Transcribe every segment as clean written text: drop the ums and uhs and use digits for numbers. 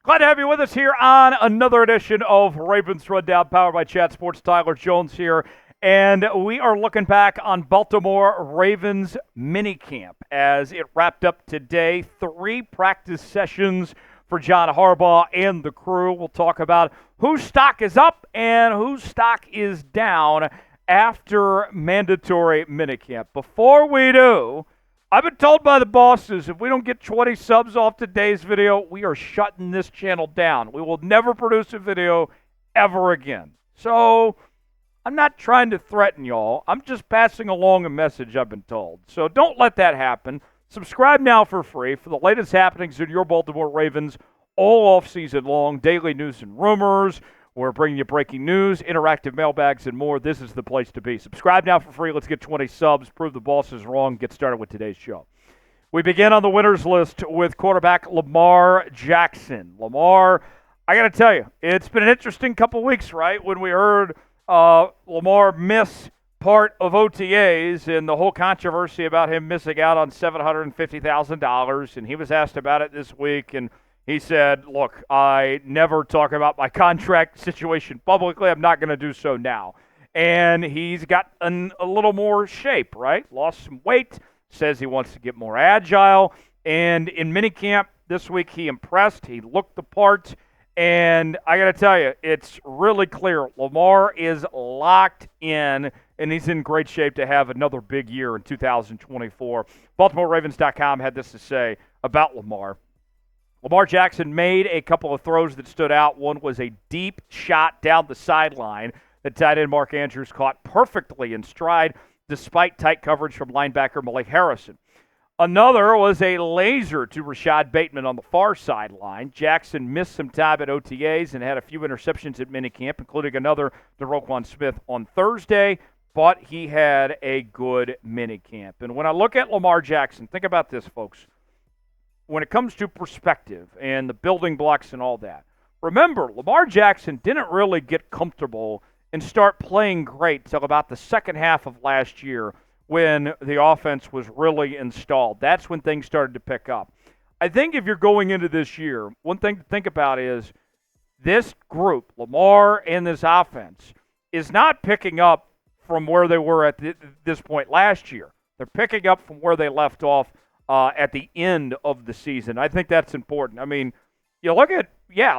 Glad to have you with us here on another edition of Ravens Rundown, powered by Chat Sports. Tyler Jones here, and we are looking back on Baltimore Ravens Minicamp as it wrapped up today. 3 practice sessions for John Harbaugh and the crew. We'll talk about whose stock is up and whose stock is down after mandatory minicamp. Before we do, I've been told by the bosses, if we don't get 20 subs off today's video, we are shutting this channel down. We will never produce a video ever again. So I'm not trying to threaten y'all. I'm just passing along a message I've been told. So don't let that happen. Subscribe now for free for the latest happenings in your Baltimore Ravens all off-season long. Daily news and rumors. We're bringing you breaking news, interactive mailbags, and more. This is the place to be. Subscribe now for free. Let's get 20 subs. Prove the boss is wrong. Get started with today's show. We begin on the winners list with quarterback Lamar Jackson. Lamar, I got to tell you, it's been an interesting couple weeks, right? When we heard Lamar miss part of OTAs and the whole controversy about him missing out on $750,000, and he was asked about it this week, and he said, look, I never talk about my contract situation publicly. I'm not going to do so now. And he's got a little more shape, right? Lost some weight, says he wants to get more agile. And in minicamp this week, he impressed. He looked the part. And I got to tell you, it's really clear. Lamar is locked in, and he's in great shape to have another big year in 2024. BaltimoreRavens.com had this to say about Lamar. Lamar Jackson made a couple of throws that stood out. One was a deep shot down the sideline that tight end Mark Andrews caught perfectly in stride despite tight coverage from linebacker Malik Harrison. Another was a laser to Rashad Bateman on the far sideline. Jackson missed some time at OTAs and had a few interceptions at minicamp, including another to Roquan Smith on Thursday, but he had a good minicamp. And when I look at Lamar Jackson, think about this, folks. When it comes to perspective and the building blocks and all that, remember, Lamar Jackson didn't really get comfortable and start playing great until about the second half of last year when the offense was really installed. That's when things started to pick up. I think if you're going into this year, one thing to think about is this group, Lamar and this offense, is not picking up from where they were at this point last year. They're picking up from where they left off at the end of the season. I think that's important. I mean, you look at,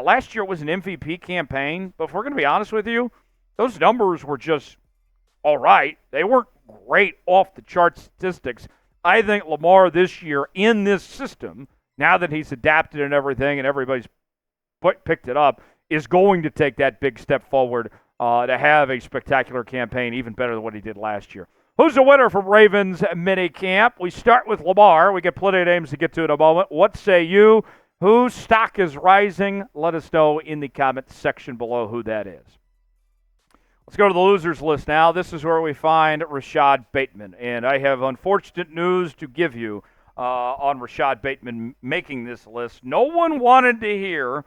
last year was an MVP campaign, but if we're going to be honest with you, those numbers were just all right. They weren't great off-the-chart statistics. I think Lamar this year in this system, now that he's adapted and everything and everybody's picked it up, is going to take that big step forward to have a spectacular campaign, even better than what he did last year. Who's the winner from Ravens Minicamp? We start with Lamar. We get plenty of names to get to in a moment. What say you? Whose stock is rising? Let us know in the comment section below who that is. Let's go to the losers list now. This is where we find Rashad Bateman. And I have unfortunate news to give you on Rashad Bateman making this list. No one wanted to hear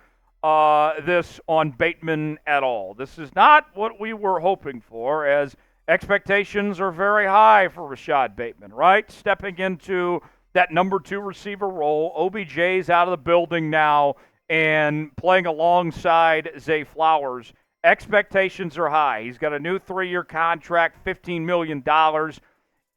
this on Bateman at all. This is not what we were hoping for, as expectations are very high for Rashad Bateman, right? Stepping into that number 2 receiver role. OBJ's out of the building now and playing alongside Zay Flowers. Expectations are high. He's got a new 3-year contract, $15 million.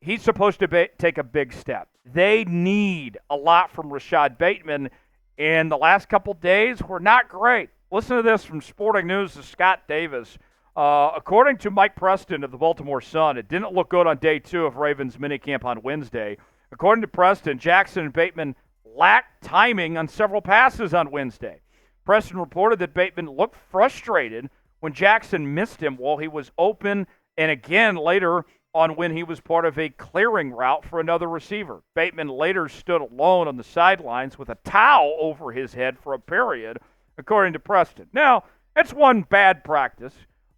He's supposed to take a big step. They need a lot from Rashad Bateman, and the last couple days were not great. Listen to this from Sporting News to Scott Davis. According to Mike Preston of the Baltimore Sun, it didn't look good on day 2 of Ravens minicamp on Wednesday. According to Preston, Jackson and Bateman lacked timing on several passes on Wednesday. Preston reported that Bateman looked frustrated when Jackson missed him while he was open, and again later on when he was part of a clearing route for another receiver. Bateman later stood alone on the sidelines with a towel over his head for a period, according to Preston. Now, that's one bad practice.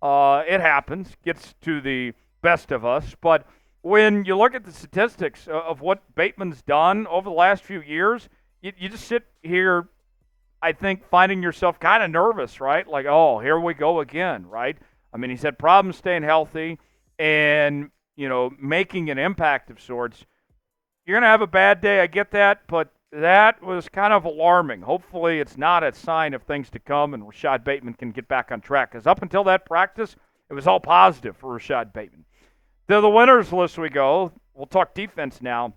It happens, gets to the best of us. But when you look at the statistics of what Bateman's done over the last few years, you just sit here, I think, finding yourself kind of nervous, right? Like, oh, here we go again, right? I mean, he's had problems staying healthy and, making an impact of sorts. you're going to have a bad day. I get that, but that was kind of alarming. Hopefully it's not a sign of things to come and Rashad Bateman can get back on track, because up until that practice, it was all positive for Rashad Bateman. To the winners list we go. We'll talk defense now.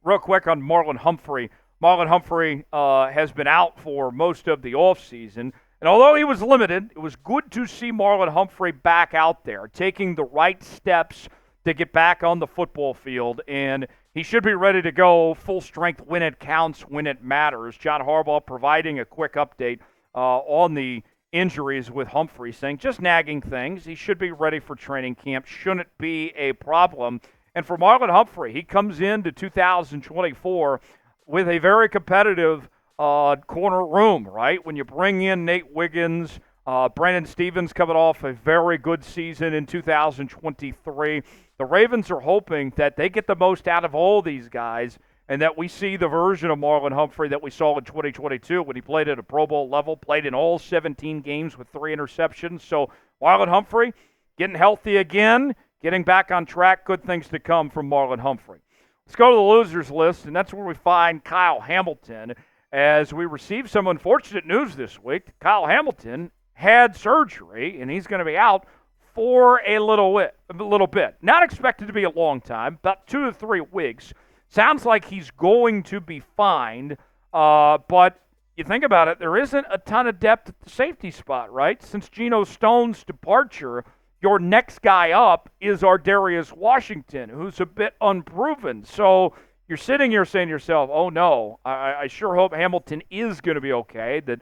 Real quick on Marlon Humphrey. Marlon Humphrey has been out for most of the offseason. And although he was limited, it was good to see Marlon Humphrey back out there, taking the right steps to get back on the football field. And he should be ready to go full strength when it counts, when it matters. John Harbaugh providing a quick update on the injuries with Humphrey, saying just nagging things. He should be ready for training camp. Shouldn't be a problem. And for Marlon Humphrey, he comes into 2024 with a very competitive corner room, right? When you bring in Nate Wiggins, Brandon Stevens coming off a very good season in 2023. The Ravens are hoping that they get the most out of all these guys and that we see the version of Marlon Humphrey that we saw in 2022 when he played at a Pro Bowl level, played in all 17 games with 3 interceptions. So Marlon Humphrey getting healthy again, getting back on track. Good things to come from Marlon Humphrey. Let's go to the losers list, and that's where we find Kyle Hamilton. As we received some unfortunate news this week, Kyle Hamilton had surgery, and he's going to be out for a little bit. Not expected to be a long time, about 2 to 3 weeks. Sounds like he's going to be fine, but you think about it, there isn't a ton of depth at the safety spot, right? Since Geno Stone's departure, your next guy up is Ardarius Washington, who's a bit unproven. So you're sitting here saying to yourself, oh no, I sure hope Hamilton is going to be okay, that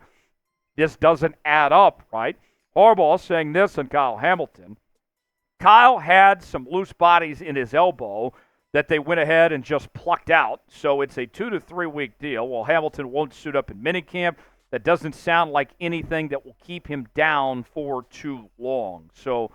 this doesn't add up, right? Harbaugh saying this on Kyle Hamilton. Kyle had some loose bodies in his elbow that they went ahead and just plucked out. So it's a 2 to 3 week deal. Well, Hamilton won't suit up in minicamp. That doesn't sound like anything that will keep him down for too long. So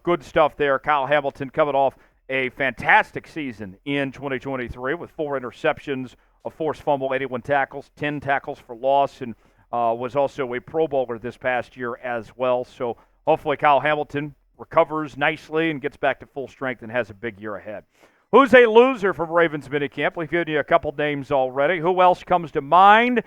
good stuff there. Kyle Hamilton coming off a fantastic season in 2023 with 4 interceptions, a forced fumble, 81 tackles, 10 tackles for loss, and was also a Pro Bowler this past year as well. So hopefully Kyle Hamilton recovers nicely and gets back to full strength and has a big year ahead. Who's a loser from Ravens minicamp? We've given you a couple names already. Who else comes to mind?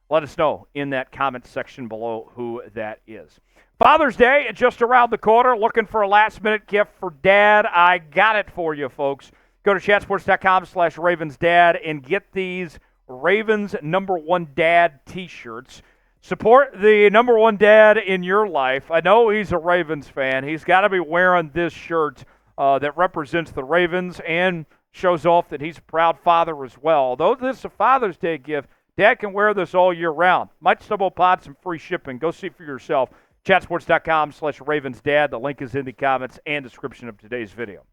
Let us know in that comment section below who that is. Father's Day just around the corner. Looking for a last-minute gift for Dad? I got it for you, folks. Go to chatsports.com/RavensDad and get these Ravens #1 Dad t-shirts. Support the #1 dad in your life. I know he's a Ravens fan. He's got to be wearing this shirt that represents the Ravens and shows off that he's a proud father as well. Although this is a Father's Day gift, Dad can wear this all year round. Might stumble upon some free shipping. Go see for yourself. Chatsports.com/RavensDad. The link is in the comments and description of today's video.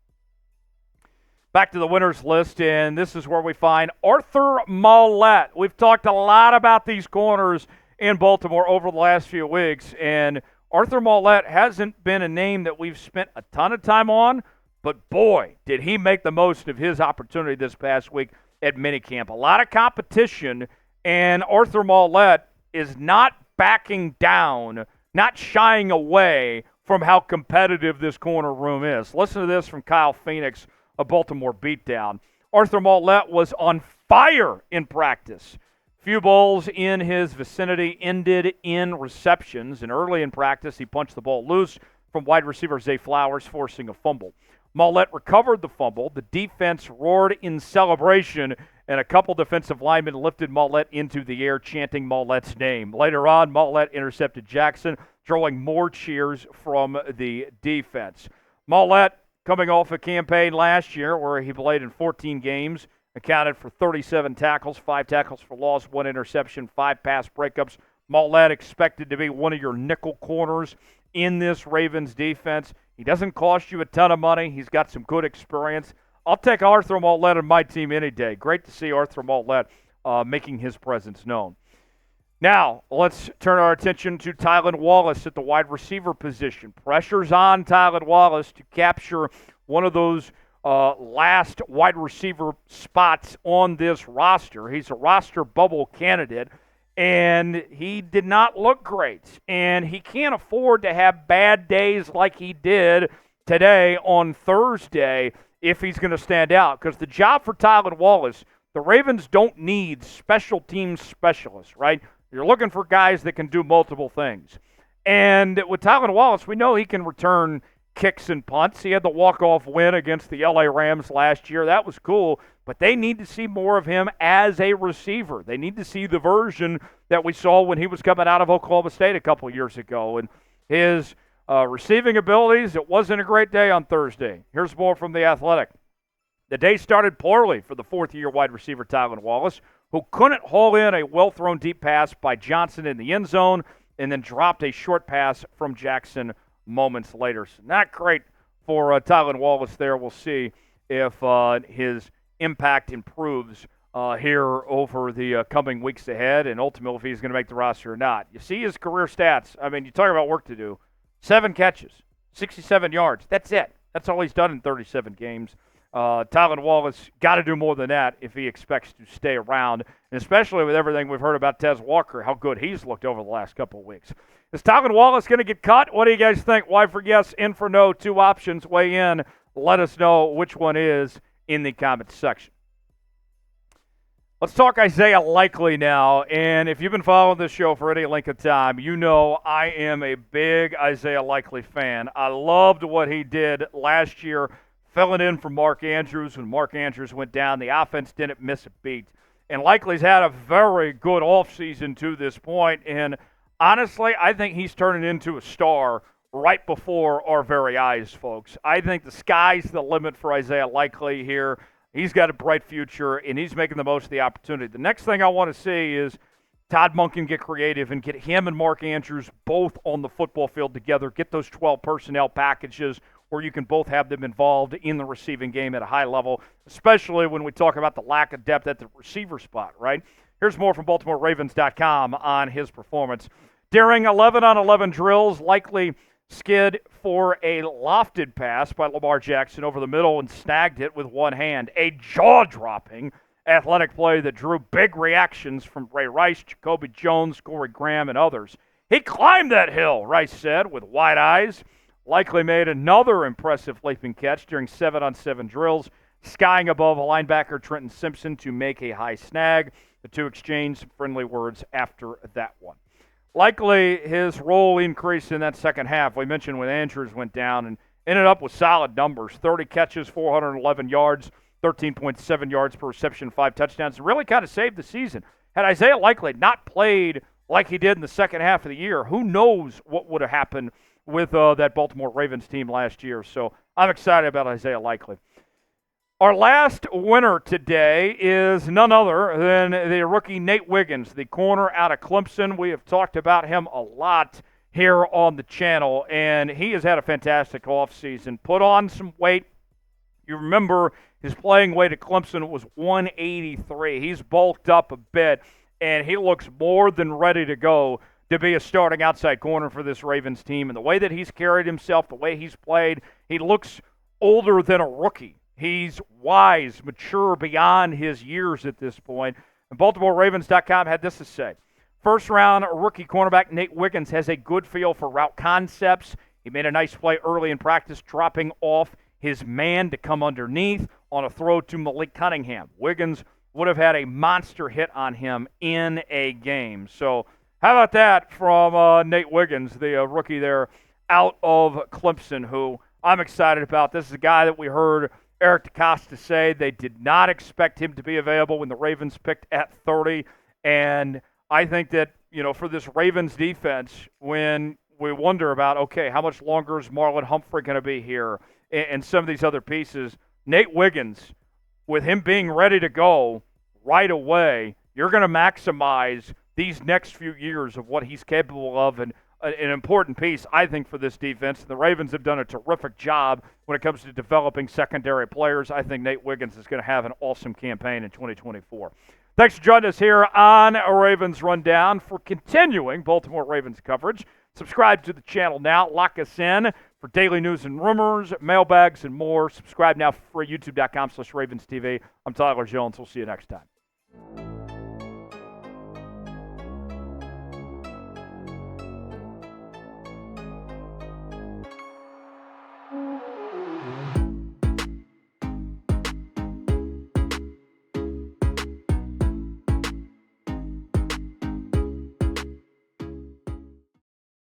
Back to the winners list, and this is where we find Arthur Maulet. We've talked a lot about these corners in Baltimore over the last few weeks, and Arthur Maulet hasn't been a name that we've spent a ton of time on, but boy, did he make the most of his opportunity this past week at minicamp. A lot of competition, and Arthur Maulet is not backing down, not shying away from how competitive this corner room is. Listen to this from Kyle Phoenix, a Baltimore beatdown. Arthur Maulet was on fire in practice. Few balls in his vicinity ended in receptions, and early in practice, he punched the ball loose from wide receiver Zay Flowers, forcing a fumble. Maulet recovered the fumble. The defense roared in celebration, and a couple defensive linemen lifted Maulet into the air, chanting Maulet's name. Later on, Maulet intercepted Jackson, drawing more cheers from the defense. Maulet, coming off a campaign last year where he played in 14 games, accounted for 37 tackles, 5 tackles for loss, 1 interception, 5 pass breakups. Maulet expected to be one of your nickel corners in this Ravens defense. He doesn't cost you a ton of money. He's got some good experience. I'll take Arthur Maulet on my team any day. Great to see Arthur Maulet making his presence known. Now, let's turn our attention to Tylan Wallace at the wide receiver position. Pressure's on Tylan Wallace to capture one of those last wide receiver spots on this roster. He's a roster bubble candidate, and he did not look great. And he can't afford to have bad days like he did today on Thursday if he's going to stand out. Because the job for Tylan Wallace, the Ravens don't need special teams specialists, right? You're looking for guys that can do multiple things. And with Tylan Wallace, we know he can return kicks and punts. He had the walk-off win against the LA Rams last year. That was cool, but they need to see more of him as a receiver. They need to see the version that we saw when he was coming out of Oklahoma State a couple years ago. And his receiving abilities, it wasn't a great day on Thursday. Here's more from The Athletic. The day started poorly for the fourth-year wide receiver Tylan Wallace, who couldn't haul in a well-thrown deep pass by Johnson in the end zone and then dropped a short pass from Jackson moments later. So not great for Tylan Wallace there. We'll see if his impact improves here over the coming weeks ahead, and ultimately if he's going to make the roster or not. You see his career stats. I mean, you talk about work to do. 7 catches, 67 yards. That's it. That's all he's done in 37 games. Tylan Wallace got to do more than that if he expects to stay around, and especially with everything we've heard about Tez Walker, how good he's looked over the last couple of weeks. Is Tylan Wallace going to get cut? What do you guys think? Y for yes, in for no, 2 options. Weigh in. Let us know which one is in the comments section. Let's talk Isaiah Likely now, and if you've been following this show for any length of time, you know I am a big Isaiah Likely fan. I loved what he did last year, filling in for Mark Andrews when Mark Andrews went down. The offense didn't miss a beat, and Likely's had a very good offseason to this point, and honestly, I think he's turning into a star right before our very eyes, folks. I think the sky's the limit for Isaiah Likely here. He's got a bright future, and he's making the most of the opportunity. The next thing I want to see is Todd Monken get creative and get him and Mark Andrews both on the football field together, get those 12 personnel packages where you can both have them involved in the receiving game at a high level, especially when we talk about the lack of depth at the receiver spot, right? Here's more from BaltimoreRavens.com on his performance. During 11-on-11 drills, Likely skid for a lofted pass by Lamar Jackson over the middle and snagged it with one hand. A jaw-dropping athletic play that drew big reactions from Ray Rice, Jacoby Jones, Corey Graham, and others. He climbed that hill, Rice said, with wide eyes. Likely made another impressive leaping catch during 7-on-7 drills, skying above a linebacker Trenton Simpson to make a high snag. The two exchanged friendly words after that one. Likely, his role increased in that second half. We mentioned when Andrews went down and ended up with solid numbers. 30 catches, 411 yards, 13.7 yards per reception, 5 touchdowns. Really kind of saved the season. Had Isaiah Likely not played like he did in the second half of the year, who knows what would have happened with that Baltimore Ravens team last year. So I'm excited about Isaiah Likely. Our last winner today is none other than the rookie Nate Wiggins, the corner out of Clemson. We have talked about him a lot here on the channel, and he has had a fantastic offseason. Put on some weight. You remember his playing weight at Clemson was 183. He's bulked up a bit, and he looks more than ready to go to be a starting outside corner for this Ravens team. And the way that he's carried himself, the way he's played, he looks older than a rookie. He's wise, mature beyond his years at this point. And BaltimoreRavens.com had this to say. First-round rookie cornerback Nate Wiggins has a good feel for route concepts. He made a nice play early in practice, dropping off his man to come underneath on a throw to Malik Cunningham. Wiggins would have had a monster hit on him in a game. So how about that from Nate Wiggins, the rookie there out of Clemson, who I'm excited about. This is a guy that we heard Eric DeCosta say they did not expect him to be available when the Ravens picked at 30. And I think that, for this Ravens defense, when we wonder about, okay, how much longer is Marlon Humphrey going to be here and some of these other pieces, Nate Wiggins, with him being ready to go right away, you're going to maximize these next few years of what he's capable of, and an important piece, I think, for this defense. The Ravens have done a terrific job when it comes to developing secondary players. I think Nate Wiggins is going to have an awesome campaign in 2024. Thanks for joining us here on Ravens Rundown for continuing Baltimore Ravens coverage. Subscribe to the channel now. Lock us in for daily news and rumors, mailbags, and more. Subscribe now for free, youtube.com/RavensTV. I'm Tyler Jones. We'll see you next time.